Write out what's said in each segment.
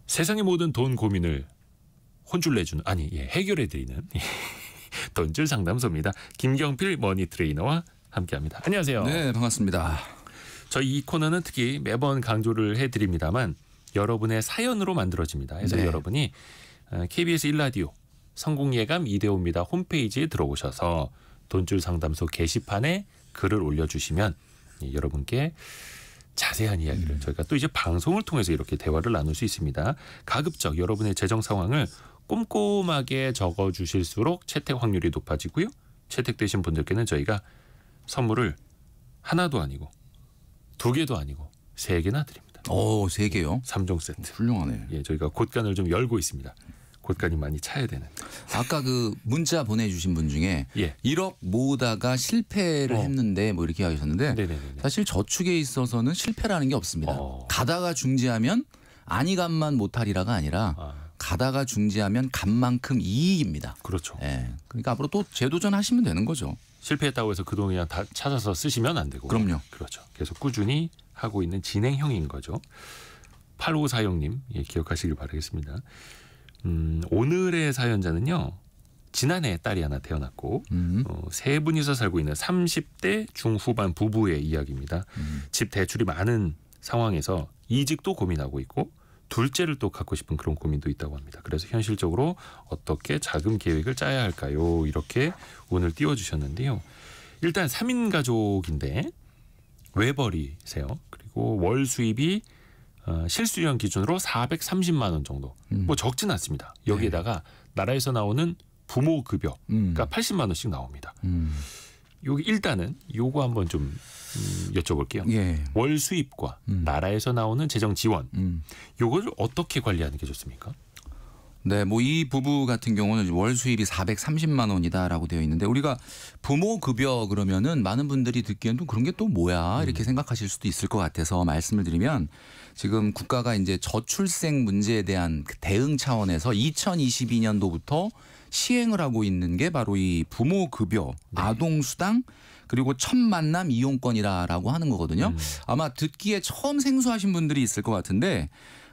세상의 모든 돈 고민을 혼쭐 내주는 해결해드리는 돈줄 상담소입니다. 김경필 머니 트레이너와 함께합니다. 안녕하세요. 네, 반갑습니다. 저희 이 코너는 특히 매번 강조를 해드립니다만 여러분의 사연으로 만들어집니다. 그래서 네. 여러분이 KBS 1라디오 성공예감 이대호입니다 홈페이지에 들어오셔서 돈줄 상담소 게시판에 글을 올려주시면 여러분께 자세한 이야기를 저희가 또 이제 방송을 통해서 이렇게 대화를 나눌 수 있습니다. 가급적 여러분의 재정 상황을 꼼꼼하게 적어주실수록 채택 확률이 높아지고요. 채택되신 분들께는 저희가 선물을 하나도 아니고 2개도 아니고 3개나 드립니다. 오, 3개요? 3종 세트. 훌륭하네. 예, 저희가 곳간을 좀 열고 있습니다. 곳간이 많이 차야 되는. 아까 그 문자 보내주신 분 중에 예. 1억 모으다가 실패를 했는데 뭐 이렇게 하셨는데 네네네. 사실 저축에 있어서는 실패라는 게 없습니다. 가다가 중지하면 아니 간만 못하리라가 아니라 가다가 중지하면 간만큼 이익입니다. 그렇죠. 예. 그러니까 앞으로 또 재도전하시면 되는 거죠. 실패했다고 해서 그동안 그냥 다 찾아서 쓰시면 안 되고. 그럼요. 그렇죠. 계속 꾸준히 하고 있는 진행형인 거죠. 8546님 기억하시길 바라겠습니다. 오늘의 사연자는요. 지난해 딸이 하나 태어났고 3분이서 살고 있는 30대 중후반 부부의 이야기입니다. 집 대출이 많은 상황에서 이직도 고민하고 있고 둘째를 또 갖고 싶은 그런 고민도 있다고 합니다. 그래서 현실적으로 어떻게 자금 계획을 짜야 할까요? 이렇게 오늘 띄워주셨는데요. 일단 3인 가족인데 외벌이세요. 그리고 월 수입이 실수령 기준으로 430만 원 정도. 뭐 적진 않습니다. 여기에다가 나라에서 나오는 부모 급여가 80만 원씩 나옵니다. 여기 일단은 요거 한번 좀 여쭤볼게요. 예. 월 수입과 나라에서 나오는 재정 지원 요거를 어떻게 관리하는 게 좋습니까? 네, 뭐 이 부부 같은 경우는 월 수입이 430만 원이다라고 되어 있는데 우리가 부모 급여 그러면은 많은 분들이 듣기엔 또 그런 게 또 뭐야 이렇게 생각하실 수도 있을 것 같아서 말씀을 드리면 지금 국가가 이제 저출생 문제에 대한 대응 차원에서 2022년도부터 시행을 하고 있는 게 바로 이 부모 급여, 아동 수당 그리고 첫 만남 이용권이라고 하는 거거든요. 아마 듣기에 처음 생소하신 분들이 있을 것 같은데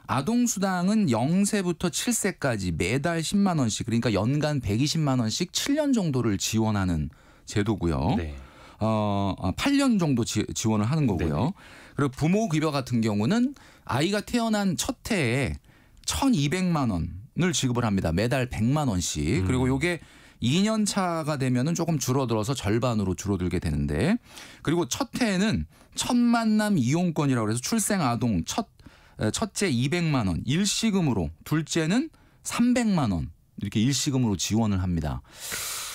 아동수당은 0세부터 7세까지 매달 10만 원씩 그러니까 연간 120만 원씩 7년 정도를 지원하는 제도고요. 네. 8년 정도 지원을 하는 거고요. 네네. 그리고 부모급여 같은 경우는 아이가 태어난 첫 해에 1,200만 원을 지급을 합니다. 매달 100만 원씩. 그리고 이게 2년 차가 되면은 조금 줄어들어서 절반으로 줄어들게 되는데 그리고 첫 해에는 첫 만남 이용권이라고 해서 출생 아동 첫째 200만 원 일시금으로 둘째는 300만 원 이렇게 일시금으로 지원을 합니다.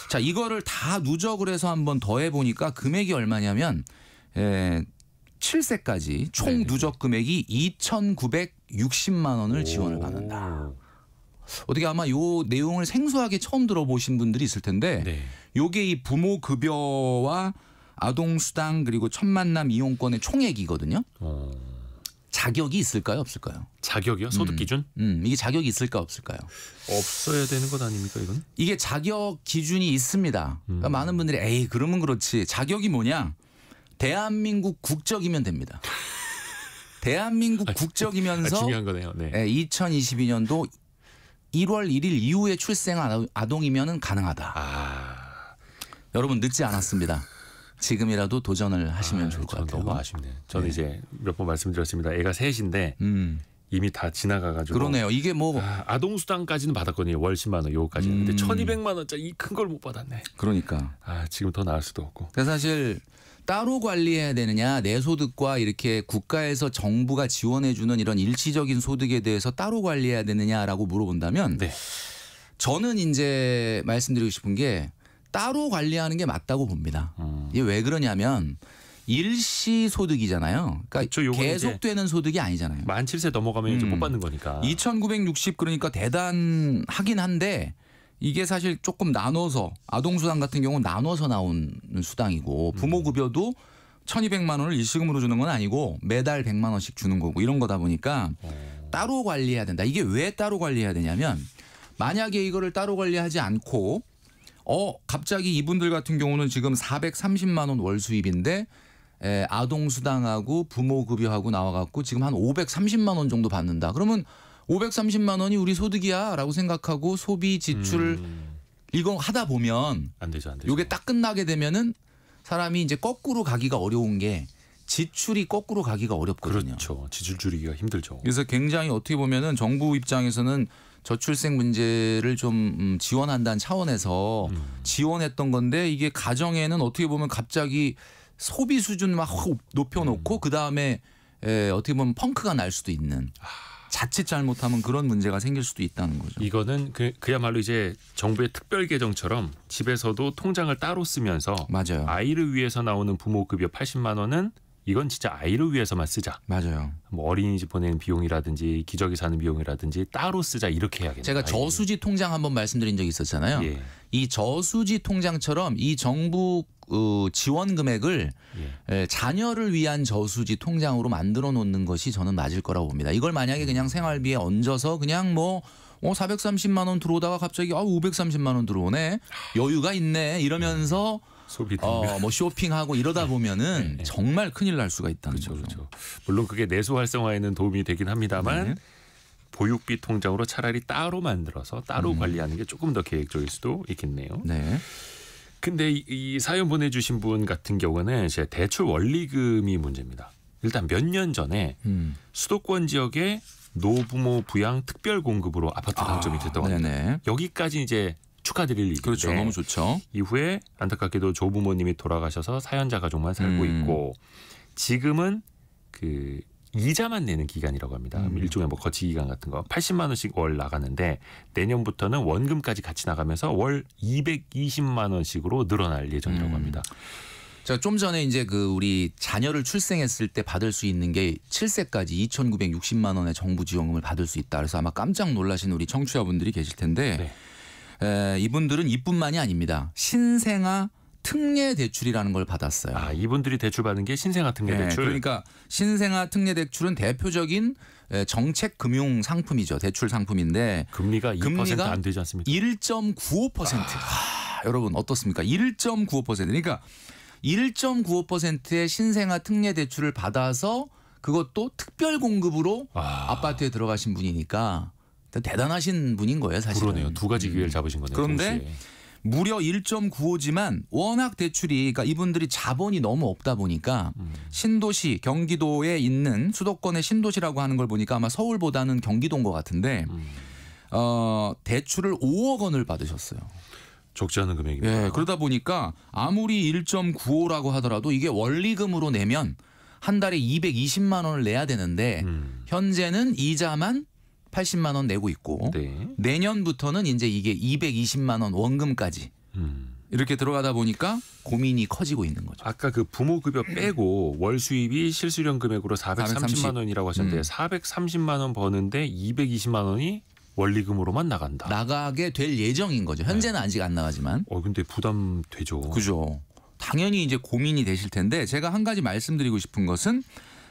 자, 이거를 다 누적을 해서 한번 더해 보니까 금액이 얼마냐면 7세까지 총 누적 금액이 2,960만 원을 지원을 받는다. 어떻게 아마 요 내용을 생소하게 처음 들어보신 분들이 있을 텐데 요게 이 부모 급여와 아동 수당 그리고 첫 만남 이용권의 총액이거든요. 자격이 있을까요, 없을까요? 자격이요? 소득 기준? 이게 자격이 있을까 없을까요? 없어야 되는 것 아닙니까, 이건? 이게 자격 기준이 있습니다. 그러니까 많은 분들이 에이 그러면 그렇지. 자격이 뭐냐? 대한민국 국적이면 됩니다. 대한민국 국적이면서 중요한 거네요. 네. 2022년도 1월 1일 이후에 출생한 아동이면 가능하다. 여러분 늦지 않았습니다. 지금이라도 도전을 하시면 좋을 것 같아요. 너무 아쉽네요. 저는 이제 몇 번 말씀드렸습니다. 애가 셋인데 이미 다 지나가가지고. 그러네요. 이게 뭐 아동수당까지는 받았거든요. 월 10만 원 요거까지는. 근데 1,200만 원짜리 이 큰 걸 못 받았네. 그러니까. 지금 더 나을 수도 없고. 그래서 사실 따로 관리해야 되느냐 내 소득과 이렇게 국가에서 정부가 지원해 주는 이런 일시적인 소득에 대해서 따로 관리해야 되느냐라고 물어본다면 저는 이제 말씀드리고 싶은 게 따로 관리하는 게 맞다고 봅니다. 이게 왜 그러냐면 일시 소득이잖아요. 그러니까 계속되는 소득이 아니잖아요. 만 7세 넘어가면 이제 못 받는 거니까. 2,960 그러니까 대단하긴 한데 이게 사실 조금 나눠서 아동수당 같은 경우는 나눠서 나오는 수당이고 부모급여도 1,200만 원을 일시금으로 주는 건 아니고 매달 100만 원씩 주는 거고 이런 거다 보니까 따로 관리해야 된다. 이게 왜 따로 관리해야 되냐면 만약에 이거를 따로 관리하지 않고 갑자기 이분들 같은 경우는 지금 430만 원 월 수입인데 아동수당하고 부모급여하고 나와갖고 지금 한 530만 원 정도 받는다. 그러면 530만 원이 우리 소득이야라고 생각하고 소비 지출 이거 하다 보면 안 되죠, 안 되죠. 이게 딱 끝나게 되면은 사람이 이제 거꾸로 가기가 어려운 게 지출이 거꾸로 가기가 어렵거든요. 그렇죠. 지출 줄이기가 힘들죠. 그래서 굉장히 어떻게 보면은 정부 입장에서는 저출생 문제를 좀 지원한다는 차원에서 지원했던 건데 이게 가정에는 어떻게 보면 갑자기 소비 수준 막 높여놓고 그 다음에 어떻게 보면 펑크가 날 수도 있는 자칫 잘못하면 그런 문제가 생길 수도 있다는 거죠. 이거는 그야말로 이제 정부의 특별 개정처럼 집에서도 통장을 따로 쓰면서 맞아요. 아이를 위해서 나오는 부모 급여 80만 원은 이건 진짜 아이를 위해서만 쓰자. 맞아요. 뭐 어린이집 보내는 비용이라든지 기저귀 사는 비용이라든지 따로 쓰자 이렇게 해야겠네요. 제가 저수지 통장 한번 말씀드린 적이 있었잖아요. 예. 이 저수지 통장처럼 이 정부 지원 금액을 자녀를 위한 저수지 통장으로 만들어 놓는 것이 저는 맞을 거라고 봅니다. 이걸 만약에 그냥 생활비에 얹어서 그냥 뭐 430만 원 들어오다가 갑자기 530만 원 들어오네. 여유가 있네. 이러면서 소비 뭐 쇼핑하고 이러다 보면은 네. 정말 큰일 날 수가 있다는 거죠. 그렇죠. 물론 그게 내수 활성화에는 도움이 되긴 합니다만 네. 보육비 통장으로 차라리 따로 만들어서 따로 관리하는 게 조금 더 계획적일 수도 있겠네요. 네. 근데 이 사연 보내주신 분 같은 경우는 제 대출 원리금이 문제입니다. 일단 몇 년 전에 수도권 지역에 노부모 부양 특별 공급으로 아파트 당첨이 됐다고 합니다. 네네. 여기까지 이제 축하드릴 일인데 그렇죠. 너무 좋죠. 이후에 안타깝게도 조부모님이 돌아가셔서 사연자 가족만 살고 있고 지금은 그 이자만 내는 기간이라고 합니다. 일종의 뭐 거치 기간 같은 거 80만 원씩 월 나가는데 내년부터는 원금까지 같이 나가면서 월 220만 원씩으로 늘어날 예정이라고 합니다. 자, 좀 전에 이제 우리 자녀를 출생했을 때 받을 수 있는 게 7세까지 2,960만 원의 정부 지원금을 받을 수 있다. 그래서 아마 깜짝 놀라신 우리 청취자분들이 계실 텐데 이분들은 이뿐만이 아닙니다. 신생아 특례 대출이라는 걸 받았어요. 이분들이 대출 받은 게 신생아 특례 대출. 그러니까 신생아 특례 대출은 대표적인 정책 금융 상품이죠. 대출 상품인데 금리가 2% 안 되지 않습니까? 1.95%. 여러분 어떻습니까? 1.95%. 그러니까 1.95%의 신생아 특례 대출을 받아서 그것도 특별 공급으로 아파트에 들어가신 분이니까 대단하신 분인 거예요, 사실은. 그러네요. 두 가지 기회를 잡으신 거네요. 그런데 동시에. 무려 1.95지만 워낙 대출이 그러니까 이분들이 자본이 너무 없다 보니까 신도시 경기도에 있는 수도권의 신도시라고 하는 걸 보니까 아마 서울보다는 경기도인 것 같은데 대출을 5억 원을 받으셨어요. 적지 않은 금액입니다. 그러다 보니까 아무리 1.95라고 하더라도 이게 원리금으로 내면 한 달에 220만 원을 내야 되는데 현재는 이자만 80만 원 내고 있고 내년부터는 이제 이게 220만 원 원금까지 이렇게 들어가다 보니까 고민이 커지고 있는 거죠. 아까 그 부모급여 빼고 월 수입이 실수령 금액으로 430만 원이라고 하셨는데 430만 원 버는데 220만 원이 원리금으로만 나간다. 나가게 될 예정인 거죠. 현재는 아직 안 나가지만. 근데 부담 되죠. 그죠. 당연히 이제 고민이 되실 텐데 제가 한 가지 말씀드리고 싶은 것은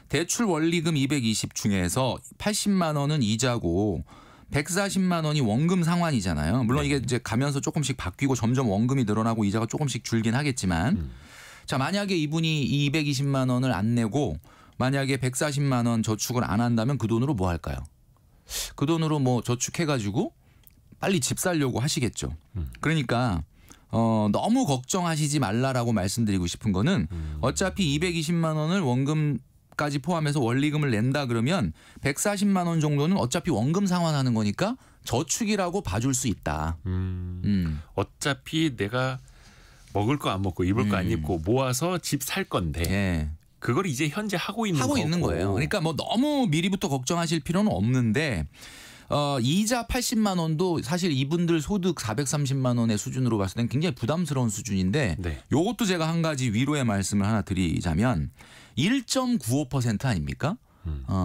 대출 원리금 220 중에서 80만 원은 이자고 140만 원이 원금 상환이잖아요. 물론 이게 이제 가면서 조금씩 바뀌고 점점 원금이 늘어나고 이자가 조금씩 줄긴 하겠지만 자, 만약에 이분이 220만 원을 안 내고 만약에 140만 원 저축을 안 한다면 그 돈으로 뭐 할까요? 그 돈으로 뭐 저축해가지고 빨리 집 살려고 하시겠죠. 그러니까 너무 걱정하시지 말라라고 말씀드리고 싶은 거는 어차피 220만 원을 원금까지 포함해서 원리금을 낸다 그러면 140만 원 정도는 어차피 원금 상환하는 거니까 저축이라고 봐줄 수 있다. 어차피 내가 먹을 거 안 먹고 입을 거 안 입고 모아서 집 살 건데 그걸 이제 현재 하고 있는 거예요. 그러니까 뭐 너무 미리부터 걱정하실 필요는 없는데 이자 80만 원도 사실 이분들 소득 430만 원의 수준으로 봤을 땐 굉장히 부담스러운 수준인데 이것도 제가 한 가지 위로의 말씀을 하나 드리자면 1.95% 아닙니까?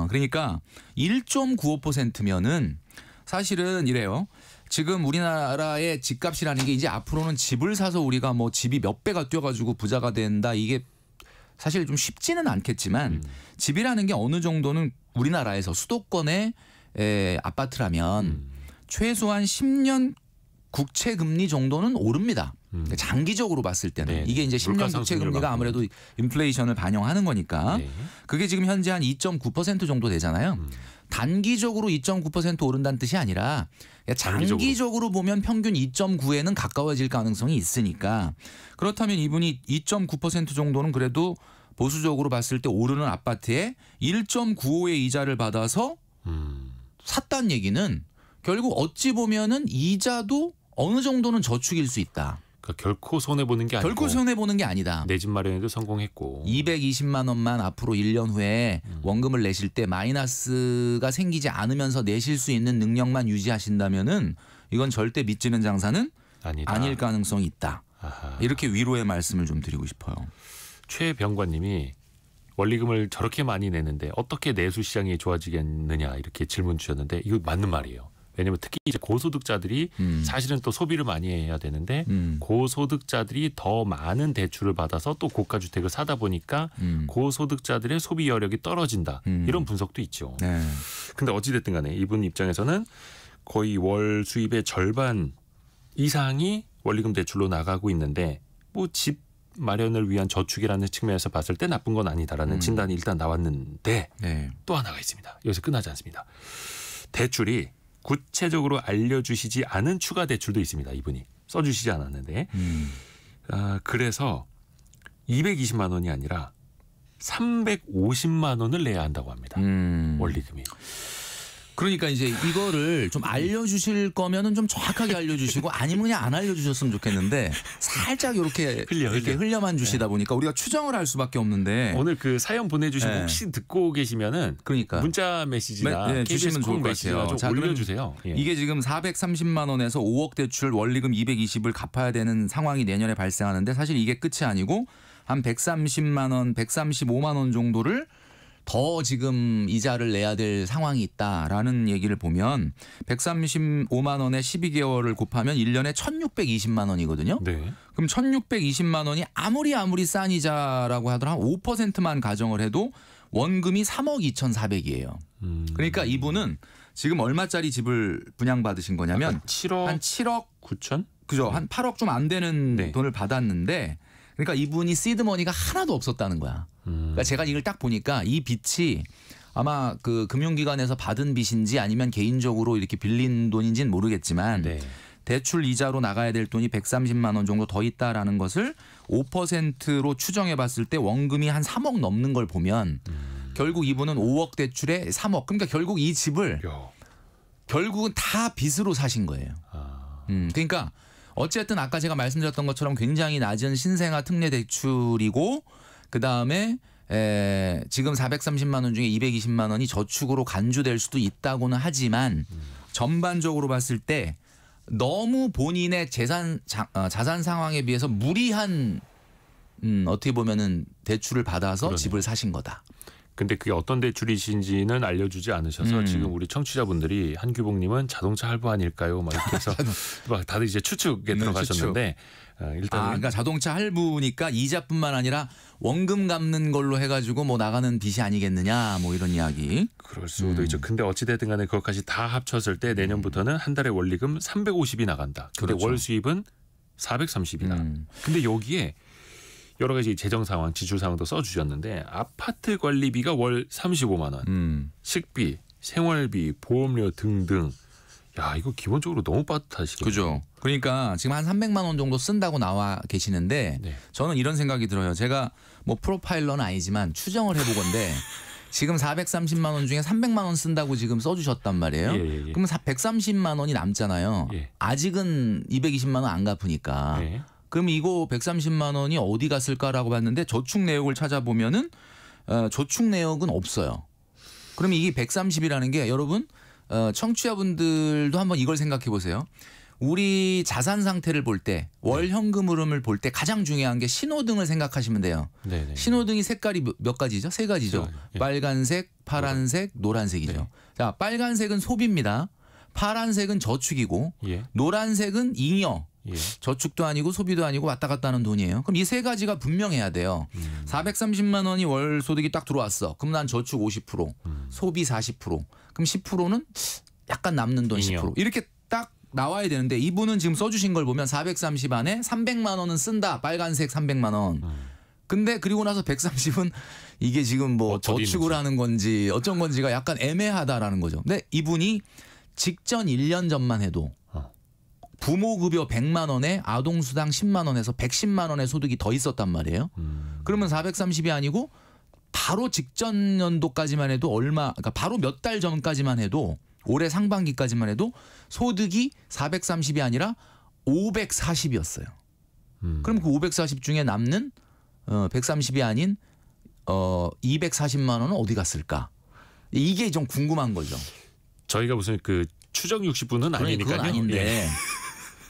그러니까 1.95%면은 사실은 이래요. 지금 우리나라의 집값이라는 게 이제 앞으로는 집을 사서 우리가 뭐 집이 몇 배가 뛰어가지고 부자가 된다 이게 사실 좀 쉽지는 않겠지만 집이라는 게 어느 정도는 우리나라에서 수도권의 아파트라면 최소한 10년 국채 금리 정도는 오릅니다. 장기적으로 봤을 때는 이게 이제 10년 국채 금리가 아무래도 인플레이션을 반영하는 거니까 그게 지금 현재 한 2.9% 정도 되잖아요. 단기적으로 2.9% 오른다는 뜻이 아니라 장기적으로 보면 평균 2.9에는 가까워질 가능성이 있으니까 그렇다면 이분이 2.9% 정도는 그래도 보수적으로 봤을 때 오르는 아파트에 1.95의 이자를 받아서 샀다는 얘기는 결국 어찌 보면은 이자도 어느 정도는 저축일 수 있다. 그러니까 결코 손해 보는 게 아니고 결코 손해 보는 게 아니다. 내 집 마련에도 성공했고 220만 원만 앞으로 1년 후에 원금을 내실 때 마이너스가 생기지 않으면서 내실 수 있는 능력만 유지하신다면은 이건 절대 믿지는 장사는 아니다. 아닐 가능성이 있다. 아하. 이렇게 위로의 말씀을 좀 드리고 싶어요. 최병관님이 원리금을 저렇게 많이 내는데 어떻게 내수 시장이 좋아지겠느냐 이렇게 질문 주셨는데 이거 맞는 말이에요. 왜냐하면 특히 이제 고소득자들이 사실은 또 소비를 많이 해야 되는데 고소득자들이 더 많은 대출을 받아서 또 고가 주택을 사다 보니까 고소득자들의 소비 여력이 떨어진다 이런 분석도 있죠. 네. 근데 어찌됐든 간에 이분 입장에서는 거의 월 수입의 절반 이상이 원리금 대출로 나가고 있는데 뭐 집 마련을 위한 저축이라는 측면에서 봤을 때 나쁜 건 아니다라는 진단이 일단 나왔는데 네. 또 하나가 있습니다. 여기서 끝나지 않습니다. 대출이 구체적으로 알려주시지 않은 추가 대출도 있습니다. 이분이 써주시지 않았는데 그래서 220만 원이 아니라 350만 원을 내야 한다고 합니다. 원리금이. 그러니까 이제 이거를 좀 알려주실 거면은 좀 정확하게 알려주시고 아니면 그냥 안 알려주셨으면 좋겠는데 살짝 이렇게 흘려만 주시다 보니까 우리가 추정을 할 수밖에 없는데 오늘 그 사연 보내주신 분 혹시 듣고 계시면은 그러니까 문자 메시지나 네, KBS 주시면 좋을 것 같아요. 좀 자, 올려주세요. 예. 이게 지금 430만 원에서 5억 대출 원리금 220을 갚아야 되는 상황이 내년에 발생하는데 사실 이게 끝이 아니고 한 130만 원, 135만 원 정도를 더 지금 이자를 내야 될 상황이 있다라는 얘기를 보면 135만 원에 12개월을 곱하면 1년에 1,620만 원이거든요. 네. 그럼 1,620만 원이 아무리 싼 이자라고 하더라도 한 5%만 가정을 해도 원금이 3억 2,400이에요. 그러니까 이분은 지금 얼마짜리 집을 분양받으신 거냐면 7억 9천? 그죠. 한 8억 좀 안 되는 네. 돈을 받았는데 그러니까 이분이 시드머니가 하나도 없었다는 거야. 그러니까 제가 이걸 딱 보니까 이 빚이 아마 그 금융기관에서 받은 빚인지 아니면 개인적으로 이렇게 빌린 돈인지는 모르겠지만 네. 대출 이자로 나가야 될 돈이 130만 원 정도 더 있다라는 것을 5%로 추정해 봤을 때 원금이 한 3억 넘는 걸 보면 결국 이분은 5억 대출에 3억. 그러니까 결국 이 집을 결국은 다 빚으로 사신 거예요. 그러니까 어쨌든 아까 제가 말씀드렸던 것처럼 굉장히 낮은 신생아 특례 대출이고 그다음에 지금 430만 원 중에 220만 원이 저축으로 간주될 수도 있다고는 하지만 전반적으로 봤을 때 너무 본인의 자산 상황에 비해서 무리한 어떻게 보면은 대출을 받아서 그러네요. 집을 사신 거다. 근데 그게 어떤 대출이신지는 알려주지 않으셔서 지금 우리 청취자분들이 한규봉님은 자동차 할부 아닐까요? 막 이렇게 해서 막 다들 이제 추측에 들어가셨는데 일단 그러니까 자동차 할부니까 이자뿐만 아니라 원금 갚는 걸로 해가지고 뭐 나가는 빚이 아니겠느냐 뭐 이런 이야기. 그럴 수도 있죠. 근데 어찌됐든 간에 그것까지 다 합쳤을 때 내년부터는 한 달에 원리금 350이 나간다. 근데 그렇죠. 월 수입은 430이다. 근데 여기에 여러 가지 재정 상황, 지출 상황도 써주셨는데 아파트 관리비가 월 35만 원, 식비, 생활비, 보험료 등등. 야 이거 기본적으로 너무 빠듯하시겠네요. 그죠. 그러니까 지금 한 300만 원 정도 쓴다고 나와 계시는데 네. 저는 이런 생각이 들어요. 제가 뭐 프로파일러는 아니지만 추정을 해보건데 지금 430만 원 중에 300만 원 쓴다고 지금 써주셨단 말이에요. 예. 그럼 130만 원이 남잖아요. 예. 아직은 220만 원 안 갚으니까. 네. 그럼 이거 130만 원이 어디 갔을까라고 봤는데 저축 내역을 찾아보면은 저축 내역은 없어요. 그러면 이게 130이라는 게 여러분 청취자분들도 한번 이걸 생각해 보세요. 우리 자산 상태를 볼 때 월 현금 흐름을 볼 때 가장 중요한 게 신호등을 생각하시면 돼요. 네네. 신호등이 색깔이 몇 가지죠? 세 가지죠. 예. 빨간색, 파란색, 노란색이죠. 네. 자, 빨간색은 소비입니다. 파란색은 저축이고 예. 노란색은 잉여. 예. 저축도 아니고 소비도 아니고 왔다 갔다 하는 돈이에요. 그럼 이 세 가지가 분명해야 돼요. 430만 원이 월 소득이 딱 들어왔어. 그럼 난 저축 50%, 소비 40%. 그럼 10%는 약간 남는 돈 10%. 이렇게 딱 나와야 되는데 이분은 지금 써주신 걸 보면 430 안에 300만 원은 쓴다. 빨간색 300만 원. 근데 그리고 나서 130은 이게 지금 뭐 저축을 하는 건지 어쩐 건지가 약간 애매하다라는 거죠. 근데 이분이 직전 1년 전만 해도 부모급여 100만 원에 아동수당 10만 원에서 110만 원의 소득이 더 있었단 말이에요. 그러면 430이 아니고 바로 직전 연도까지만 해도 그러니까 바로 몇 달 전까지만 해도 올해 상반기까지만 해도 소득이 430이 아니라 540이었어요. 그럼 그 540 중에 남는 130이 아닌 240만 원은 어디 갔을까? 이게 좀 궁금한 거죠. 저희가 무슨 그 추정 60분은 아니니까요. 그건 아닌데. 예.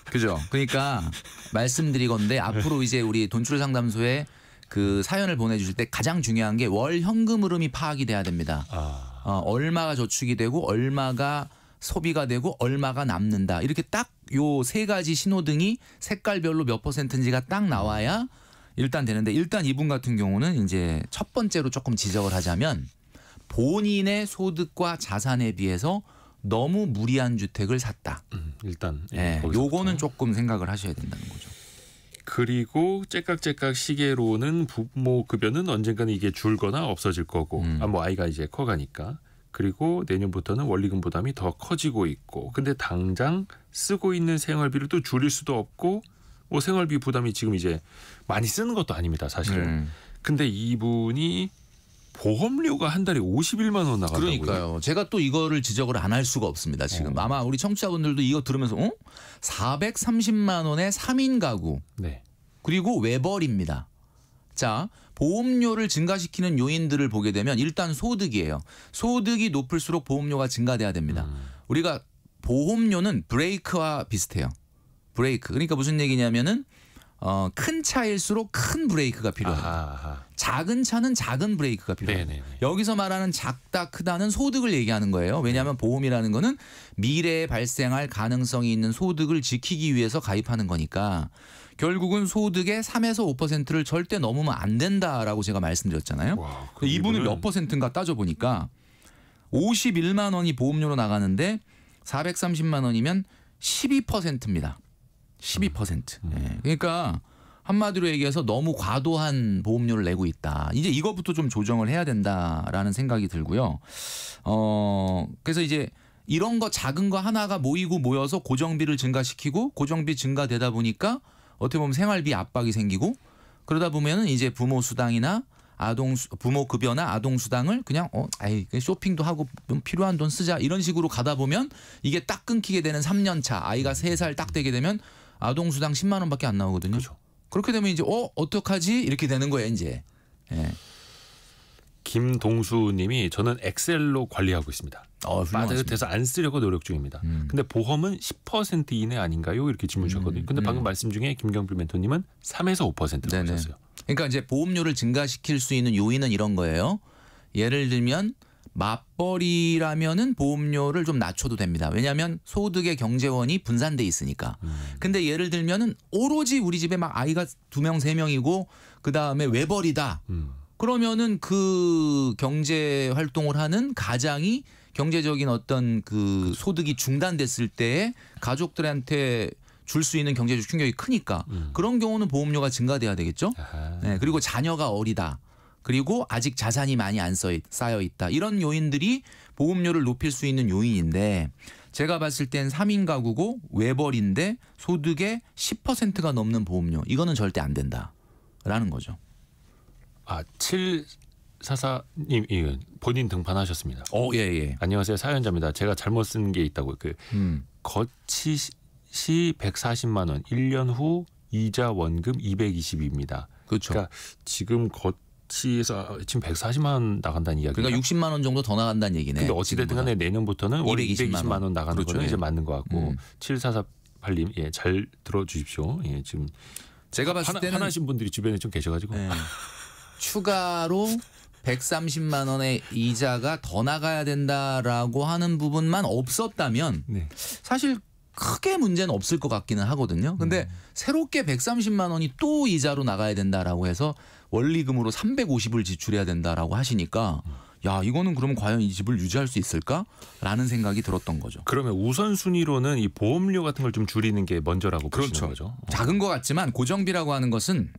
그죠? 그러니까 말씀드리건데 앞으로 이제 우리 돈줄 상담소에 그 사연을 보내주실 때 가장 중요한 게 월 현금 흐름이 파악이 돼야 됩니다. 얼마가 저축이 되고 얼마가 소비가 되고 얼마가 남는다. 이렇게 딱 요 세 가지 신호등이 색깔별로 몇 %인지가 딱 나와야 일단 되는데 일단 이분 같은 경우는 이제 첫 번째로 조금 지적을 하자면 본인의 소득과 자산에 비해서 너무 무리한 주택을 샀다. 일단 예, 요거는 조금 생각을 하셔야 된다는 거죠. 그리고 째깍째깍 시계로는 부모 급여는 언젠가는 이게 줄거나 없어질 거고 뭐 아이가 이제 커가니까 그리고 내년부터는 원리금 부담이 더 커지고 있고 근데 당장 쓰고 있는 생활비를 또 줄일 수도 없고 뭐 생활비 부담이 지금 이제 많이 쓰는 것도 아닙니다 사실은. 근데 이분이 보험료가 한 달에 51만 원 나간다고요. 그러니까요. 제가 또 이거를 지적을 안 할 수가 없습니다. 지금 아마 우리 청취자분들도 이거 들으면서 430만 원의 3인 가구 네. 그리고 외벌입니다. 자, 보험료를 증가시키는 요인들을 보게 되면 일단 소득이에요. 소득이 높을수록 보험료가 증가돼야 됩니다. 우리가 보험료는 브레이크와 비슷해요. 브레이크. 그러니까 무슨 얘기냐면은 큰 차일수록 큰 브레이크가 필요합니다. 작은 차는 작은 브레이크가 필요합니다. 네네네. 여기서 말하는 작다 크다는 소득을 얘기하는 거예요. 왜냐하면 보험이라는 거는 미래에 발생할 가능성이 있는 소득을 지키기 위해서 가입하는 거니까 결국은 소득의 3에서 5%를 절대 넘으면 안 된다라고 제가 말씀드렸잖아요. 와, 이분은 몇 %인가 따져보니까 51만 원이 보험료로 나가는데 430만 원이면 12%입니다. 12%. 네. 그러니까 한마디로 얘기해서 너무 과도한 보험료를 내고 있다. 이제 이것부터 좀 조정을 해야 된다라는 생각이 들고요. 그래서 이제 이런 거 작은 거 하나가 모여서 고정비를 증가시키고 고정비 증가되다 보니까 어떻게 보면 생활비 압박이 생기고 그러다 보면은 이제 부모 수당이나 부모 급여나 아동 수당을 그냥 쇼핑도 하고 필요한 돈 쓰자 이런 식으로 가다 보면 이게 딱 끊기게 되는 3년 차 아이가 3살 딱 되게 되면 아동 수당 10만 원밖에 안 나오거든요. 그렇죠. 그렇게 되면 이제 어떡하지 이렇게 되는 거예요 이제. 예. 김동수님이 저는 엑셀로 관리하고 있습니다. 빠듯해서 안 쓰려고 노력 중입니다. 근데 보험은 10% 이내 아닌가요? 이렇게 질문 주셨거든요. 근데 방금 말씀 중에 김경필 멘토님은 3에서 5%라고 하셨어요. 그러니까 이제 보험료를 증가시킬 수 있는 요인은 이런 거예요. 예를 들면 맞벌이라면은 보험료를 좀 낮춰도 됩니다. 왜냐하면 소득의 경제원이 분산돼 있으니까. 근데 예를 들면은 오로지 우리 집에 막 아이가 2명, 3명이고 그 다음에 외벌이다. 그러면은 그 경제 활동을 하는 가장이 경제적인 어떤 그 소득이 중단됐을 때 가족들한테 줄 수 있는 경제적 충격이 크니까 그런 경우는 보험료가 증가돼야 되겠죠. 네, 그리고 자녀가 어리다. 그리고 아직 자산이 많이 안 쌓여 있다. 이런 요인들이 보험료를 높일 수 있는 요인인데 제가 봤을 땐 3인 가구고 외벌인데 소득의 10%가 넘는 보험료. 이거는 절대 안 된다라는 거죠. 744님 본인 등판하셨습니다. 예. 안녕하세요. 사연자입니다. 제가 잘못 쓴 게 있다고. 거치시 140만 원, 1년 후 이자 원금 220입니다. 그렇죠. 그러니까 지금 거치에서 지금 140만 원 나간다는 이야기가. 그러니까 60만 원 정도 더 나간다는 얘기네. 근데 어찌됐든 간에 내년부터는 월 220만 원 나가는 그렇죠. 거는 이제 맞는 것 같고 7448님 잘 들어주십시오. 지금 제가 봤을 때는 화나신 분들이 주변에 좀 계셔가지고 추가로 130만 원의 이자가 더 나가야 된다라고 하는 부분만 없었다면 사실 크게 문제는 없을 것 같기는 하거든요. 근데 새롭게 130만 원이 또 이자로 나가야 된다라고 해서 원리금으로 350을 지출해야 된다라고 하시니까 야 이거는 그러면 과연 이 집을 유지할 수 있을까라는 생각이 들었던 거죠. 그러면 우선순위로는 이 보험료 같은 걸 좀 줄이는 게 먼저라고 보시는 거죠. 작은 것 같지만 고정비라고 하는 것은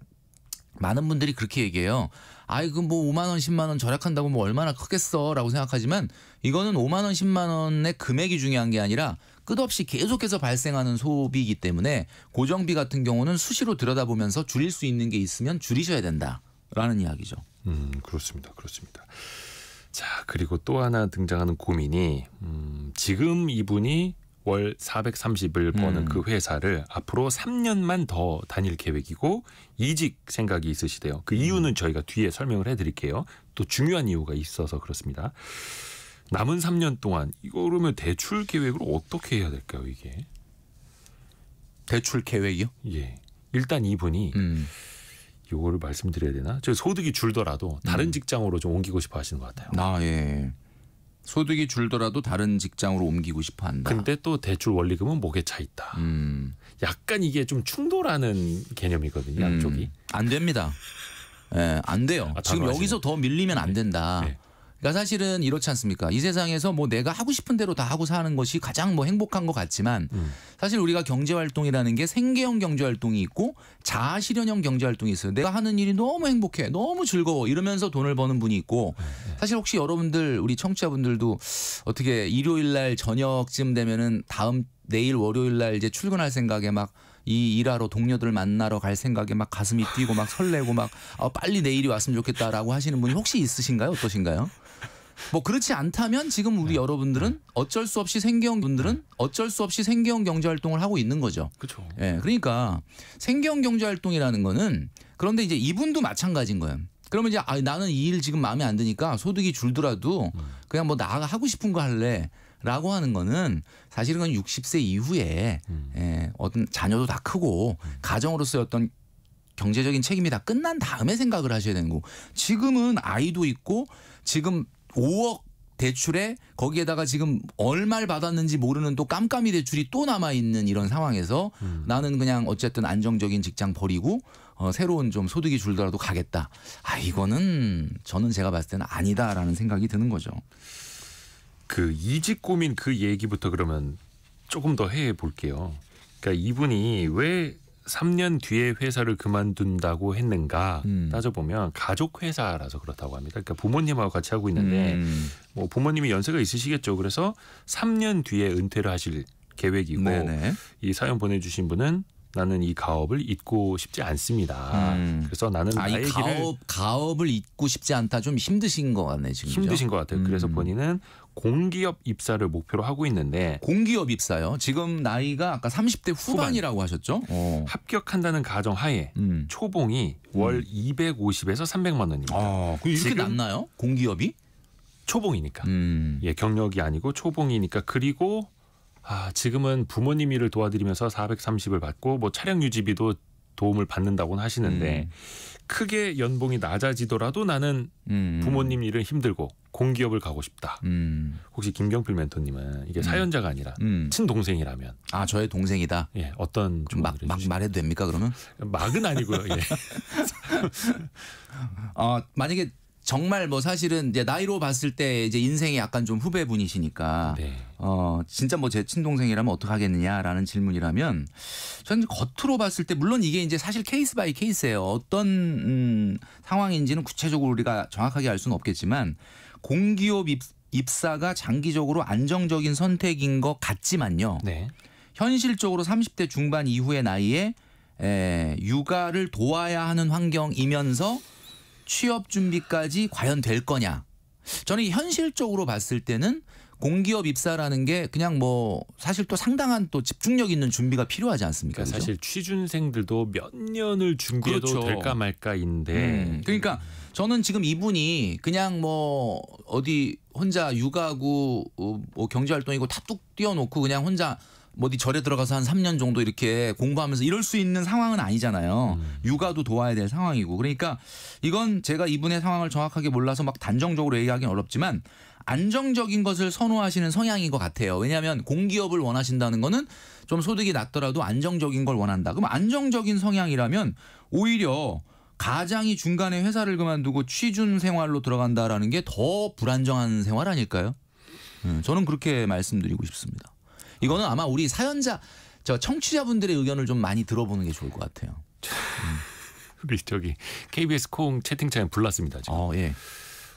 많은 분들이 그렇게 얘기해요. 아이 뭐 5만 원, 10만 원 절약한다고 뭐 얼마나 크겠어라고 생각하지만 이거는 5만 원, 10만 원의 금액이 중요한 게 아니라 끝없이 계속해서 발생하는 소비이기 때문에 고정비 같은 경우는 수시로 들여다보면서 줄일 수 있는 게 있으면 줄이셔야 된다라는 이야기죠. 그렇습니다. 그렇습니다. 자, 그리고 또 하나 등장하는 고민이 지금 이분이 월 430을 버는 그 회사를 앞으로 3년만 더 다닐 계획이고 이직 생각이 있으시대요. 그 이유는 저희가 뒤에 설명을 해드릴게요. 또 중요한 이유가 있어서 그렇습니다. 남은 3년 동안 이거 그러면 대출 계획을 어떻게 해야 될까요, 이게? 대출 계획이요? 예. 일단 이분이 이거를 말씀드려야 되나? 저 소득이 줄더라도 다른 직장으로 좀 옮기고 싶어 하시는 것 같아요. 아, 예. 소득이 줄더라도 다른 직장으로 옮기고 싶어 한다. 근데 또 대출 원리금은 목에 차 있다. 약간 이게 좀 충돌하는 개념이거든요, 양쪽이. 안 됩니다. 예, 안 돼요. 지금 단호하시네. 여기서 더 밀리면 안 된다. 네. 그러니까 사실은 이렇지 않습니까? 이 세상에서 뭐 내가 하고 싶은 대로 다 하고 사는 것이 가장 뭐 행복한 것 같지만 사실 우리가 경제활동이라는 게 생계형 경제활동이 있고 자아실현형 경제활동이 있어요. 내가 하는 일이 너무 행복해, 너무 즐거워 이러면서 돈을 버는 분이 있고 사실 혹시 여러분들 우리 청취자분들도 어떻게 일요일 날 저녁쯤 되면은 내일 월요일 날 이제 출근할 생각에 막 이 일하러 동료들 만나러 갈 생각에 막 가슴이 뛰고 막 설레고 막 빨리 내일이 왔으면 좋겠다라고 하시는 분이 혹시 있으신가요? 어떠신가요? 뭐 그렇지 않다면 지금 우리 여러분들은 어쩔 수 없이 생계형 경제활동을 하고 있는 거죠. 그렇죠. 예, 그러니까 생계형 경제활동이라는 거는 그런데 이제 이분도 마찬가지인 거예요. 그러면 이제 나는 이 일 지금 마음에 안 드니까 소득이 줄더라도 그냥 뭐 나가 하고 싶은 거 할래. 라고 하는 거는 사실은 60세 이후에 어떤 자녀도 다 크고 가정으로서의 어떤 경제적인 책임이 다 끝난 다음에 생각을 하셔야 되는 거고 지금은 아이도 있고 지금 5억 대출에 거기에다가 지금 얼마를 받았는지 모르는 또 깜깜이 대출이 또 남아있는 이런 상황에서 나는 그냥 어쨌든 안정적인 직장 버리고 새로운 좀 소득이 줄더라도 가겠다. 이거는 저는 제가 봤을 때는 아니다라는 생각이 드는 거죠. 그 이직 고민 그 얘기부터 그러면 조금 더 해 볼게요. 그러니까 이분이 왜 3년 뒤에 회사를 그만둔다고 했는가 따져보면 가족 회사라서 그렇다고 합니다. 그러니까 부모님하고 같이 하고 있는데 뭐 부모님이 연세가 있으시겠죠. 그래서 3년 뒤에 은퇴를 하실 계획이고 네네. 이 사연 보내주신 분은 나는 이 가업을 잊고 싶지 않습니다. 그래서 나는 나의 길을 가업을 잊고 싶지 않다. 좀 힘드신 것 같네 지금. 힘드신 것 같아요. 그래서 본인은 공기업 입사를 목표로 하고 있는데 공기업 입사요. 지금 나이가 아까 30대 후반이라고 하셨죠? 합격한다는 가정 하에 초봉이 월 250에서 300만 원입니다. 이렇게 지금 낮나요? 공기업이? 초봉이니까. 예, 경력이 아니고 초봉이니까. 그리고 지금은 부모님 일을 도와드리면서 430을 받고 뭐 차량 유지비도 도움을 받는다고는 하시는데 크게 연봉이 낮아지더라도 나는 부모님 일은 힘들고 공기업을 가고 싶다. 혹시 김경필 멘토님은 이게 사연자가 아니라 친동생이라면 저의 동생이다. 예, 어떤 막 말해도 됩니까 그러면? 막은 아니고요. 예. 만약에 정말 뭐 사실은 이제 나이로 봤을 때 이제 인생이 약간 좀 후배분이시니까 네. 진짜 뭐 제 친동생이라면 어떡하겠느냐라는 질문이라면 저는 겉으로 봤을 때 물론 이게 이제 사실 케이스 바이 케이스예요. 어떤 상황인지는 구체적으로 우리가 정확하게 알 수는 없겠지만 공기업 입사가 장기적으로 안정적인 선택인 것 같지만요. 네. 현실적으로 30대 중반 이후의 나이에 육아를 도와야 하는 환경이면서 취업 준비까지 과연 될 거냐. 저는 현실적으로 봤을 때는 공기업 입사라는 게 그냥 뭐 사실 또 상당한 또 집중력 있는 준비가 필요하지 않습니까? 그러니까 그렇죠? 사실 취준생들도 몇 년을 준비해도 그렇죠. 될까 말까인데 그러니까 저는 지금 이분이 그냥 뭐 어디 혼자 육아고 뭐 경제활동이고 다 뚝 띄워놓고 그냥 혼자 어디 절에 들어가서 한 3년 정도 이렇게 공부하면서 이럴 수 있는 상황은 아니잖아요. 육아도 도와야 될 상황이고. 그러니까 이건 제가 이분의 상황을 정확하게 몰라서 막 단정적으로 얘기하기는 어렵지만 안정적인 것을 선호하시는 성향인 것 같아요. 왜냐하면 공기업을 원하신다는 거는 좀 소득이 낮더라도 안정적인 걸 원한다. 그럼 안정적인 성향이라면 오히려 가장이 중간에 회사를 그만두고 취준 생활로 들어간다라는 게 더 불안정한 생활 아닐까요? 저는 그렇게 말씀드리고 싶습니다. 이거는 아마 우리 사연자, 청취자분들의 의견을 좀 많이 들어보는 게 좋을 것 같아요. 우리 저기 KBS 콩 채팅창에 불났습니다. 지금. 예.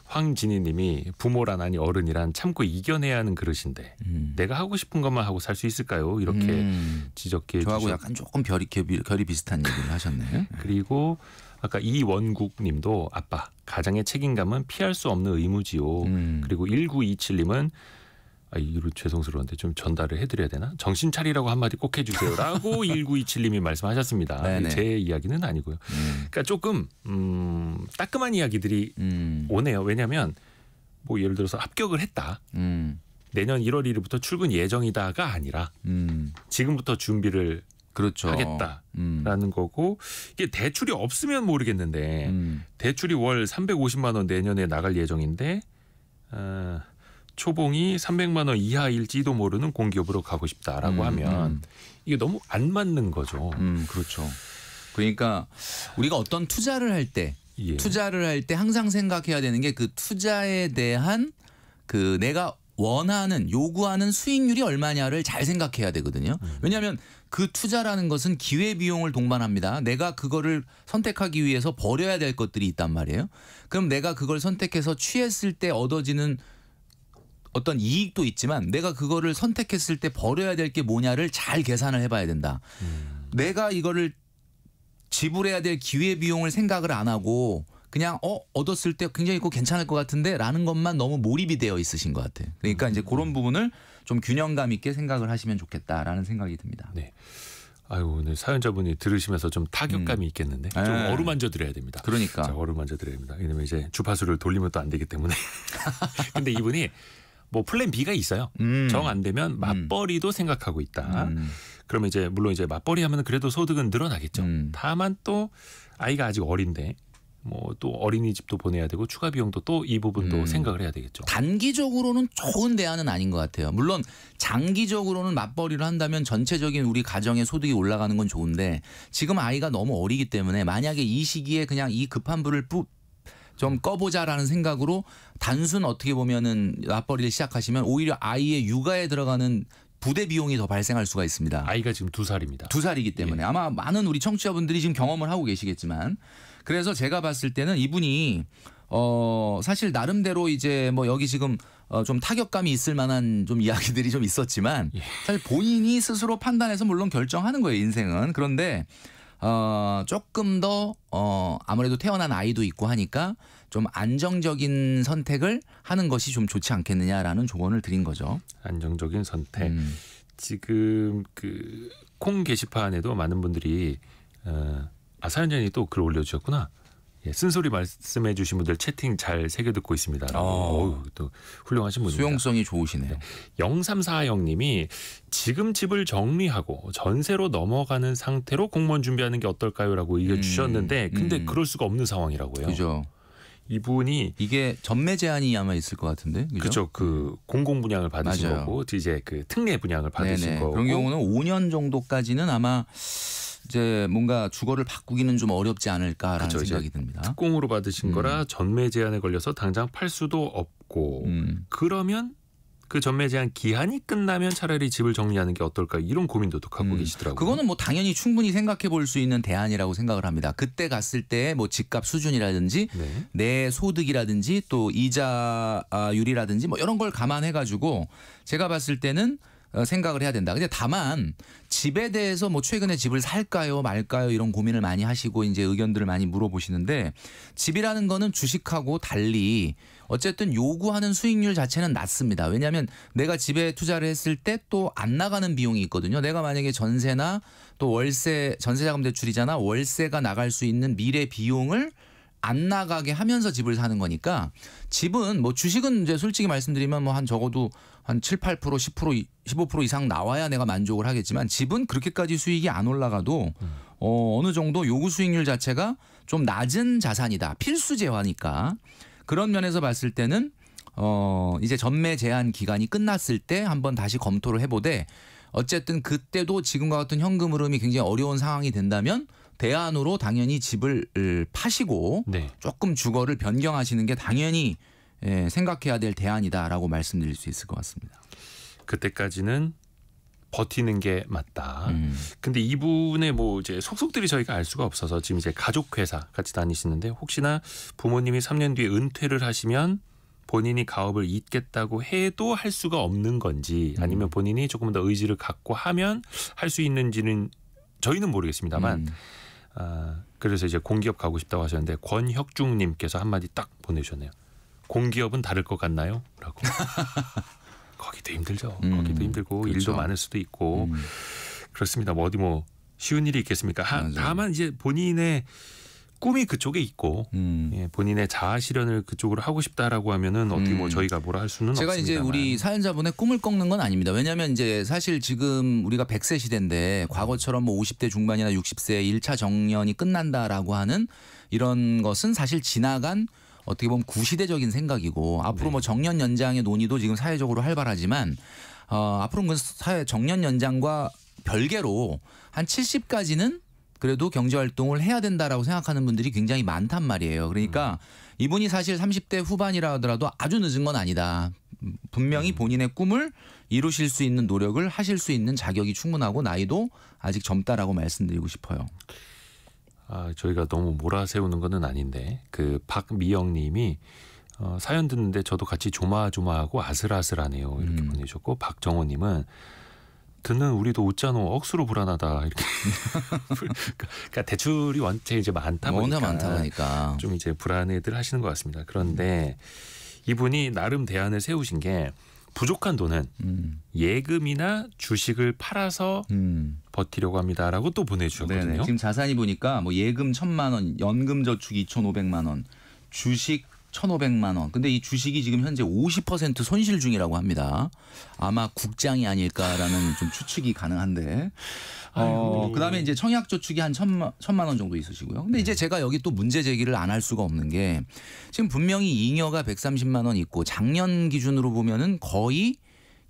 황진희님이 부모란 아니 어른이란 참고 이겨내야 하는 그릇인데 내가 하고 싶은 것만 하고 살 수 있을까요? 이렇게 지적해 저하고 주셨. 약간 조금 결이 비슷한 얘기를 하셨네. 그리고 아까 이원국님도 아빠 가장의 책임감은 피할 수 없는 의무지요. 그리고 1927님은 이거 죄송스러운데 좀 전달을 해드려야 되나? 정신 차리라고 한마디 꼭 해주세요라고 1927님이 말씀하셨습니다. 네네. 제 이야기는 아니고요. 그러니까 조금 따끔한 이야기들이 오네요. 왜냐하면 뭐 예를 들어서 합격을 했다. 내년 1월 1일부터 출근 예정이다가 아니라 지금부터 준비를 그렇죠. 하겠다라는 거고 이게 대출이 없으면 모르겠는데 대출이 월 350만 원 내년에 나갈 예정인데 초봉이 300만 원 이하일지도 모르는 공기업으로 가고 싶다라고 하면 이게 너무 안 맞는 거죠. 그렇죠. 그러니까 우리가 어떤 투자를 할 때 예. 항상 생각해야 되는 게 그 투자에 대한 그 내가 원하는 요구하는 수익률이 얼마냐를 잘 생각해야 되거든요. 왜냐하면 그 투자라는 것은 기회비용을 동반합니다. 내가 그거를 선택하기 위해서 버려야 될 것들이 있단 말이에요. 그럼 내가 그걸 선택해서 취했을 때 얻어지는 어떤 이익도 있지만 내가 그거를 선택했을 때 버려야 될 게 뭐냐를 잘 계산을 해봐야 된다. 내가 이거를 지불해야 될 기회비용을 생각을 안 하고 그냥 얻었을 때 굉장히 이거 괜찮을 것 같은데 라는 것만 너무 몰입이 되어 있으신 것 같아요. 그러니까 이제 그런 부분을 좀 균형감 있게 생각을 하시면 좋겠다라는 생각이 듭니다. 네. 아유 오늘 사연자분이 들으시면서 좀 타격감이 있겠는데 좀 어루만져 드려야 됩니다. 그러니까. 자, 어루만져 드려야 됩니다. 왜냐면 이제 주파수를 돌리면 또 안 되기 때문에. 근데 이분이 뭐 플랜 B가 있어요. 정 안 되면 맞벌이도 생각하고 있다. 그러면 이제 물론 이제 맞벌이 하면 그래도 소득은 늘어나겠죠. 다만 또 아이가 아직 어린데 뭐 또 어린이집도 보내야 되고 추가 비용도 또 이 부분도 생각을 해야 되겠죠. 단기적으로는 좋은 대안은 아닌 것 같아요. 물론 장기적으로는 맞벌이를 한다면 전체적인 우리 가정의 소득이 올라가는 건 좋은데 지금 아이가 너무 어리기 때문에 만약에 이 시기에 그냥 이 급한 불을 좀 꺼보자라는 생각으로 단순 어떻게 보면은 맞벌이를 시작하시면 오히려 아이의 육아에 들어가는 부대 비용이 더 발생할 수가 있습니다. 아이가 지금 2살입니다. 2살이기 때문에 아마 많은 우리 청취자분들이 지금 경험을 하고 계시겠지만 그래서 제가 봤을 때는 이분이 사실 나름대로 이제 뭐 여기 지금 좀 타격감이 있을 만한 좀 이야기들이 좀 있었지만 사실 본인이 스스로 판단해서 물론 결정하는 거예요, 인생은. 그런데 조금 더 아무래도 태어난 아이도 있고 하니까 좀 안정적인 선택을 하는 것이 좀 좋지 않겠느냐라는 조언을 드린 거죠. 안정적인 선택. 지금 그 콩 게시판에도 많은 분들이 사연자님이 또 글 올려주셨구나. 예, 쓴소리 말씀해 주신 분들 채팅 잘 새겨 듣고 있습니다. 또 훌륭하신 분입니다. 수용성이 좋으시네요. 0340님이 지금 집을 정리하고 전세로 넘어가는 상태로 공무원 준비하는 게 어떨까요?라고 의견 주셨는데 근데 그럴 수가 없는 상황이라고요. 그죠. 이분이 이게 전매 제한이 아마 있을 것 같은데. 그렇죠. 그 공공 분양을 받으신 맞아요. 거고 이제 그 특례 분양을 받으신 거고. 그런 경우는 5년 정도까지는 아마 이제 뭔가 주거를 바꾸기는 좀 어렵지 않을까라는 그렇죠. 생각이 듭니다. 특공으로 받으신 거라 전매 제한에 걸려서 당장 팔 수도 없고 그러면 그 전매 제한 기한이 끝나면 차라리 집을 정리하는 게 어떨까 이런 고민도 또 갖고 계시더라고요. 그거는 뭐 당연히 충분히 생각해 볼 수 있는 대안이라고 생각을 합니다. 그때 갔을 때 뭐 집값 수준이라든지 내 소득이라든지 또 이자율이라든지 뭐 이런 걸 감안해 가지고 제가 봤을 때는 생각을 해야 된다. 근데 다만 집에 대해서 뭐 최근에 집을 살까요 말까요 이런 고민을 많이 하시고 이제 의견들을 많이 물어보시는데 집이라는 거는 주식하고 달리 어쨌든 요구하는 수익률 자체는 낮습니다. 왜냐하면 내가 집에 투자를 했을 때 또 안 나가는 비용이 있거든요. 내가 만약에 전세나 또 월세, 전세자금 대출이잖아. 월세가 나갈 수 있는 미래 비용을 안 나가게 하면서 집을 사는 거니까 집은 뭐 주식은 이제 솔직히 말씀드리면 뭐 한 적어도 한 7, 8%, 10%, 15% 이상 나와야 내가 만족을 하겠지만 집은 그렇게까지 수익이 안 올라가도 어느 정도 요구 수익률 자체가 좀 낮은 자산이다. 필수 재화니까. 그런 면에서 봤을 때는 이제 전매 제한 기간이 끝났을 때 한번 다시 검토를 해보되 어쨌든 그때도 지금과 같은 현금 흐름이 굉장히 어려운 상황이 된다면 대안으로 당연히 집을 파시고 조금 주거를 변경하시는 게 당연히 생각해야 될 대안이다라고 말씀드릴 수 있을 것 같습니다. 그때까지는 버티는 게 맞다. 근데 이분의 뭐 이제 속속들이 저희가 알 수가 없어서 지금 이제 가족 회사 같이 다니시는데 혹시나 부모님이 3년 뒤에 은퇴를 하시면 본인이 가업을 잇겠다고 해도 할 수가 없는 건지 아니면 본인이 조금 더 의지를 갖고 하면 할 수 있는지는 저희는 모르겠습니다만 그래서 이제 공기업 가고 싶다고 하셨는데 권혁중님께서 한마디 딱 보내주셨네요. 공기업은 다를 것 같나요? 라고. 거기도 힘들죠. 거기도 힘들고 그렇죠. 일도 많을 수도 있고 그렇습니다. 뭐 어디 뭐 쉬운 일이 있겠습니까? 다만 이제 본인의 꿈이 그쪽에 있고 예, 본인의 자아 실현을 그쪽으로 하고 싶다라고 하면은 어떻게 뭐 저희가 뭐라 할 수는 제가 없습니다만. 이제 우리 사연자분의 꿈을 꺾는 건 아닙니다. 왜냐하면 이제 사실 지금 우리가 100세 시대인데 과거처럼 뭐 50대 중반이나 60세 1차 정년이 끝난다라고 하는 이런 것은 사실 지나간 어떻게 보면 구시대적인 생각이고 앞으로 뭐 정년 연장의 논의도 지금 사회적으로 활발하지만 앞으로 그 사회 정년 연장과 별개로 한 70까지는 그래도 경제활동을 해야 된다라고 생각하는 분들이 굉장히 많단 말이에요. 그러니까 이분이 사실 30대 후반이라 하더라도 아주 늦은 건 아니다. 분명히 본인의 꿈을 이루실 수 있는 노력을 하실 수 있는 자격이 충분하고 나이도 아직 젊다라고 말씀드리고 싶어요. 저희가 너무 몰아세우는 건 아닌데 그 박미영님이 사연 듣는데 저도 같이 조마조마하고 아슬아슬하네요 이렇게 보내주셨고 박정호님은 듣는 우리도 웃잖아 억수로 불안하다 이렇게 그러니까 대출이 원체 이제 많다 보니까 좀 이제 불안해들 하시는 것 같습니다. 그런데 이분이 나름 대안을 세우신 게 부족한 돈은 예금이나 주식을 팔아서 버티려고 합니다라고 또 보내주셨거든요. 네네. 지금 자산이 보니까 뭐 예금 1,000만 원, 연금저축 2,500만 원, 주식 1,500만 원. 근데 이 주식이 지금 현재 50% 손실 중이라고 합니다. 아마 국장이 아닐까라는 좀 추측이 가능한데. 그다음에 이제 청약저축이 한 1,000만 원 정도 있으시고요. 근데 이제 제가 여기 또 문제 제기를 안 할 수가 없는 게 지금 분명히 잉여가 130만 원 있고 작년 기준으로 보면은 거의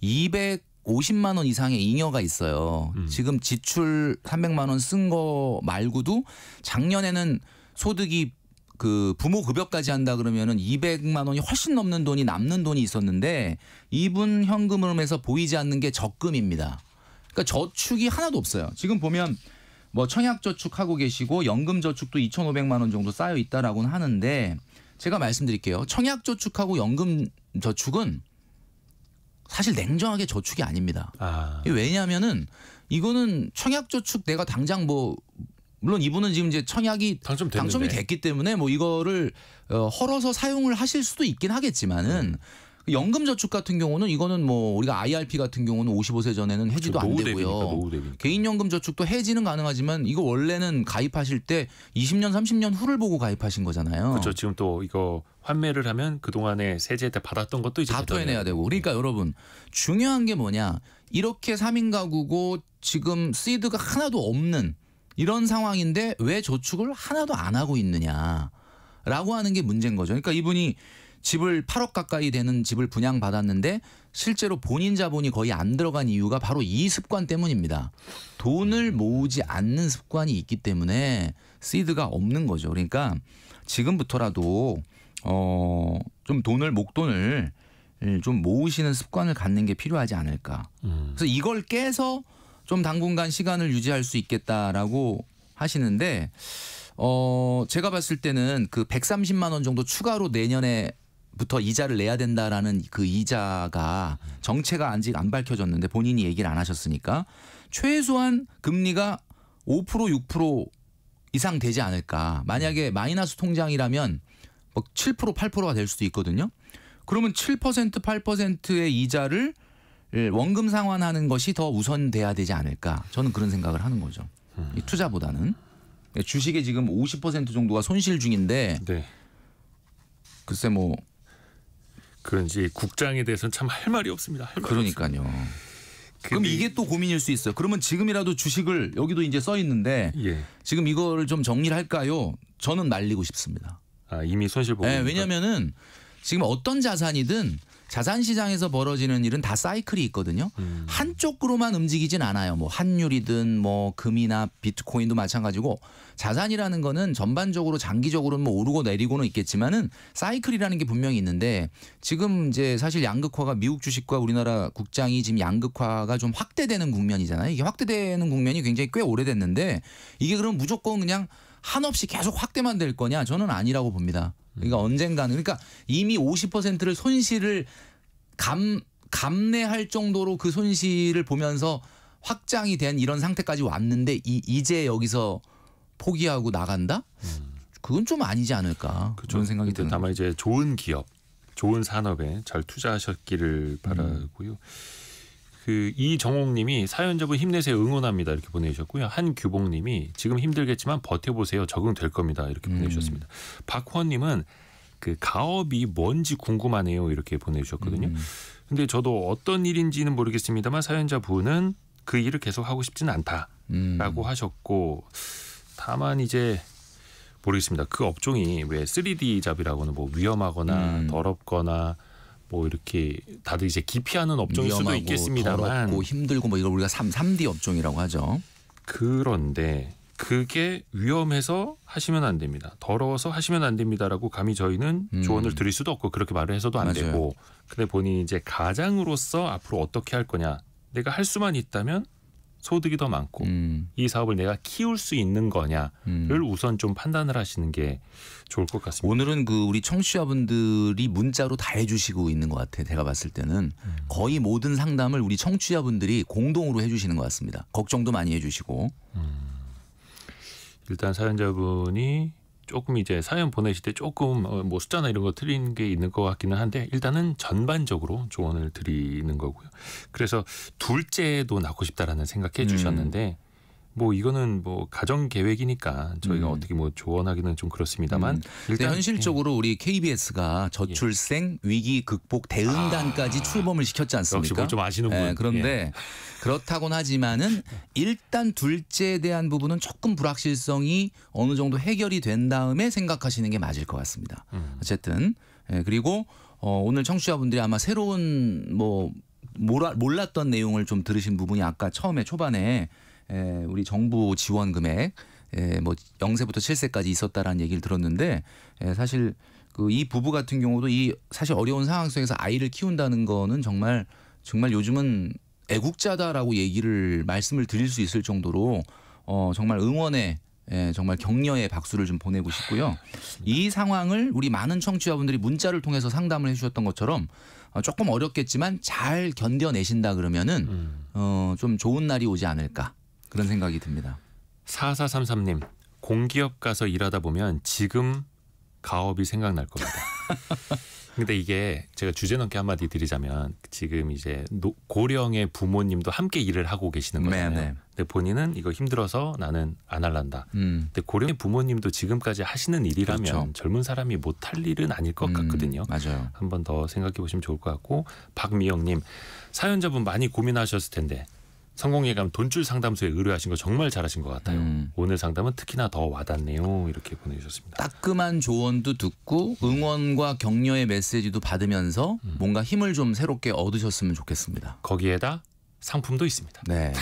250만 원 이상의 잉여가 있어요. 지금 지출 300만 원 쓴 거 말고도 작년에는 소득이 그 부모 급여까지 한다 그러면은 200만 원이 훨씬 넘는 돈이 남는 돈이 있었는데 이분 현금 흐름에서 보이지 않는 게 적금입니다. 그러니까 저축이 하나도 없어요. 지금 보면 뭐 청약저축하고 계시고 연금저축도 2,500만 원 정도 쌓여 있다라고는 하는데 제가 말씀드릴게요. 청약저축하고 연금저축은 사실 냉정하게 저축이 아닙니다. 왜냐하면은 이거는 청약저축 내가 당장 뭐 물론 이분은 지금 이제 청약이 당첨이 됐기 때문에 뭐 이거를 헐어서 사용을 하실 수도 있긴 하겠지만은 연금저축 같은 경우는 이거는 뭐 우리가 IRP 같은 경우는 55세 전에는 해지도 안 되고요. 개인연금저축도 해지는 가능하지만 이거 원래는 가입하실 때 20년 30년 후를 보고 가입하신 거잖아요. 그렇죠. 지금 또 이거 환매를 하면 그동안에 세제 때 받았던 것도 이제 다 토해내야 되고. 그러니까 여러분 중요한 게 뭐냐. 이렇게 3인 가구고 지금 시드가 하나도 없는 이런 상황인데 왜 저축을 하나도 안 하고 있느냐라고 하는 게 문제인 거죠. 그러니까 이분이 집을 8억 가까이 되는 집을 분양받았는데 실제로 본인 자본이 거의 안 들어간 이유가 바로 이 습관 때문입니다. 돈을 모으지 않는 습관이 있기 때문에 시드가 없는 거죠. 그러니까 지금부터라도 좀 목돈을 좀 모으시는 습관을 갖는 게 필요하지 않을까. 그래서 이걸 깨서 좀 당분간 시간을 유지할 수 있겠다라고 하시는데 제가 봤을 때는 그 130만 원 정도 추가로 내년에부터 이자를 내야 된다라는 그 이자가 정체가 아직 안 밝혀졌는데 본인이 얘기를 안 하셨으니까 최소한 금리가 5% 6% 이상 되지 않을까. 만약에 마이너스 통장이라면 뭐 7% 8%가 될 수도 있거든요. 그러면 7% 8%의 이자를 원금 상환하는 것이 더 우선돼야 되지 않을까. 저는 그런 생각을 하는 거죠. 이 투자보다는. 주식에 지금 50% 정도가 손실 중인데 글쎄 뭐 그런지 국장에 대해서는 참 할 말이 없습니다. 그러니까요. 그럼 이게 또 고민일 수 있어요. 그러면 지금이라도 주식을 여기도 이제 써 있는데 지금 이거를 좀 정리를 할까요? 저는 날리고 싶습니다. 이미 손실 보고. 왜냐면은 지금 어떤 자산이든 자산 시장에서 벌어지는 일은 다 사이클이 있거든요. 한쪽으로만 움직이진 않아요. 뭐 환율이든 뭐 금이나 비트코인도 마찬가지고 자산이라는 거는 전반적으로 장기적으로는 뭐 오르고 내리고는 있겠지만은 사이클이라는 게 분명히 있는데 지금 이제 사실 양극화가 미국 주식과 우리나라 국장이 지금 양극화가 좀 확대되는 국면이잖아요. 이게 확대되는 국면이 굉장히 꽤 오래됐는데 이게 그럼 무조건 그냥 한없이 계속 확대만 될 거냐? 저는 아니라고 봅니다. 그러니까 언젠가는 그러니까 이미 50%를 손실을 감내할 정도로 그 손실을 보면서 확장이 된 이런 상태까지 왔는데 이제 여기서 포기하고 나간다? 그건 좀 아니지 않을까 그런 생각이 듭니다. 다만 이제 좋은 기업, 좋은 산업에 잘 투자하셨기를 바라고요. 그 이정옥님이 사연자분 힘내세요 응원합니다 이렇게 보내주셨고요. 한규봉님이 지금 힘들겠지만 버텨보세요 적응될 겁니다 이렇게 보내주셨습니다. 박헌님은 그 가업이 뭔지 궁금하네요 이렇게 보내주셨거든요. 근데 저도 어떤 일인지는 모르겠습니다만 사연자분은 그 일을 계속 하고 싶지는 않다라고 하셨고 다만 이제 모르겠습니다. 그 업종이 왜 3D 잡이라고는 뭐 위험하거나 더럽거나 뭐 이렇게 다들 이제 기피하는 업종일 수도 있겠습니다만 더럽고 힘들고 뭐 이걸 우리가 3D 업종이라고 하죠. 그런데 그게 위험해서 하시면 안 됩니다. 더러워서 하시면 안 됩니다라고 감히 저희는 조언을 드릴 수도 없고 그렇게 말을 해서도 안 맞아요. 되고 근데 본인이 이제 가장으로서 앞으로 어떻게 할 거냐 내가 할 수만 있다면 소득이 더 많고 이 사업을 내가 키울 수 있는 거냐를 우선 좀 판단을 하시는 게 좋을 것 같습니다. 오늘은 그 우리 청취자분들이 문자로 다 해주시고 있는 것 같아요. 제가 봤을 때는 거의 모든 상담을 우리 청취자분들이 공동으로 해주시는 것 같습니다. 걱정도 많이 해주시고. 일단 사연자분이 조금 이제 사연 보내실 때 조금 뭐 숫자나 이런 거 틀린 게 있는 것 같기는 한데 일단은 전반적으로 조언을 드리는 거고요. 그래서 둘째도 낳고 싶다라는 생각해 주셨는데 뭐 이거는 뭐 가정 계획이니까 저희가 어떻게 뭐 조언하기는 좀 그렇습니다만 일단 현실적으로 우리 KBS가 저출생 위기 극복 대응단까지 출범을 시켰지 않습니까? 역시 뭘 좀 아시는 분. 그런데 그렇다고는 하지만은 일단 둘째에 대한 부분은 조금 불확실성이 어느 정도 해결이 된 다음에 생각하시는 게 맞을 것 같습니다. 어쨌든 그리고 오늘 청취자분들이 아마 새로운 뭐 몰랐던 내용을 좀 들으신 부분이 아까 처음에 초반에 우리 정부 지원 금액 뭐 0세부터 7세까지 있었다라는 얘기를 들었는데 사실 그 이 부부 같은 경우도 이 사실 어려운 상황 속에서 아이를 키운다는 거는 정말 요즘은 애국자다라고 말씀을 드릴 수 있을 정도로 정말 응원의 정말 격려의 박수를 좀 보내고 싶고요. 이 상황을 우리 많은 청취자분들이 문자를 통해서 상담을 해주셨던 것처럼 조금 어렵겠지만 잘 견뎌내신다 그러면은 좀 좋은 날이 오지 않을까 그런 생각이 듭니다. 4433님 공기업 가서 일하다 보면 지금 가업이 생각날 겁니다. 근데 이게 제가 주제 넘게 한마디 드리자면 지금 이제 고령의 부모님도 함께 일을 하고 계시는 거잖아요. 네네. 근데 본인은 이거 힘들어서 나는 안 할란다. 근데 고령의 부모님도 지금까지 하시는 일이라면 그렇죠. 젊은 사람이 못할 일은 아닐 것 같거든요. 맞아요. 한 번 더 생각해 보시면 좋을 것 같고 박미영님 사연자분 많이 고민하셨을 텐데 성공예감 돈줄 상담소에 의뢰하신 거 정말 잘하신 것 같아요. 오늘 상담은 특히나 더 와닿네요. 이렇게 보내주셨습니다. 따끔한 조언도 듣고 응원과 격려의 메시지도 받으면서 뭔가 힘을 좀 새롭게 얻으셨으면 좋겠습니다. 거기에다 상품도 있습니다. 네.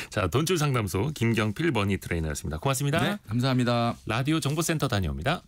자, 돈줄 상담소 김경필 머니 트레이너였습니다. 고맙습니다. 네, 감사합니다. 라디오 정보센터 다녀옵니다.